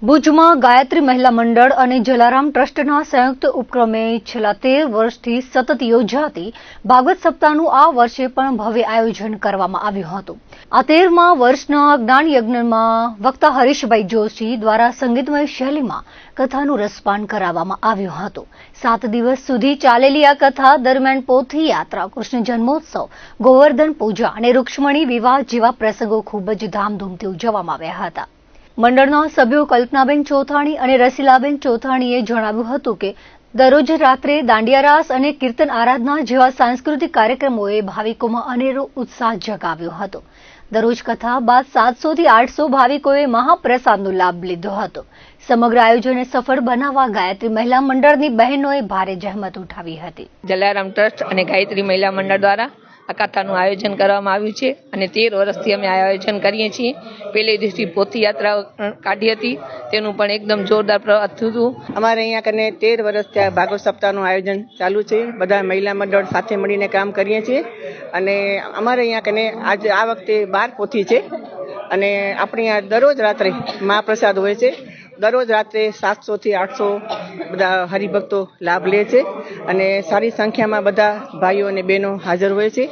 ભુજમાં ગાયત્રી મહિલા મંડળ અને જલારામ ટ્રસ્ટના સંયુક્ત ઉપક્રમે છેલ્લા 13 વર્ષથી સતત યોજાતી ભાગવત સપ્તાહનું આ વર્ષે પણ ભવ્ય આયોજન કરવામાં આવ્યું હતું। આ 13મા વર્ષના જ્ઞાન યજ્ઞમાં વક્તા હરીશભાઈ જોશી દ્વારા સંગીતમય શૈલીમાં કથાનું રસપાન કરાવવામાં આવ્યું હતું। 7 દિવસ સુધી ચાલેલી આ કથા દરમિયાન પોથી યાત્રા, કૃષ્ણ જન્મોત્સવ, ગોવર્ધન પૂજા અને રૂક્ષ્મણી વિવાહ જેવા પ્રસંગો ખૂબ જ ધામધૂમથી ઉજવવામાં આવ્યા હતા। મંડળના સભ્યો કલ્પનાબેન ચોથાણી અને રસીલાબેન ચોથાણીએ જણાવ્યું હતું કે દરરોજ રાત્રે દાંડિયા રાસ અને કીર્તન આરાધના જેવા સાંસ્કૃતિક કાર્યક્રમોએ ભાવિકોમાં અનેરો ઉત્સાહ જગાવ્યો હતો। દરરોજ કથા બાદ 700 થી 800 ભાવિકોએ મહાપ્રસાદનો લાભ લીધો હતો। સમગ્ર આયોજનને સફળ બનાવવા ગાયત્રી મહિલા મંડળની બહેનોએ ભારે જહેમત ઉઠાવી હતી। જલારામ ટ્રસ્ટ અને ગાયત્રી મહિલા મંડળ દ્વારા આ કથાનું આયોજન કરવામાં આવ્યું છે અને 13 વર્ષથી અમે આ આયોજન કરીએ છીએ। પહેલે દિવસથી પોથી યાત્રા કાઢી હતી, તેનું પણ એકદમ જોરદાર પ્રવાસ થયું હતું। અમારે અહીંયા કને 13 વર્ષથી આ ભાગવત સપ્તાહનું આયોજન ચાલુ છે। બધા મહિલા મંડળ સાથે મળીને કામ કરીએ છીએ અને અમારે અહીંયા કને આજે આ વખતે 12 પોથી છે અને આપણે અહીંયા દરરોજ રાત્રે મહાપ્રસાદ હોય છે। દરરોજ રાત્રે 700 થી 800 બધા હરિભક્તો લાભ લે છે અને સારી સંખ્યામાં બધા ભાઈઓ અને બહેનો હાજર હોય છે।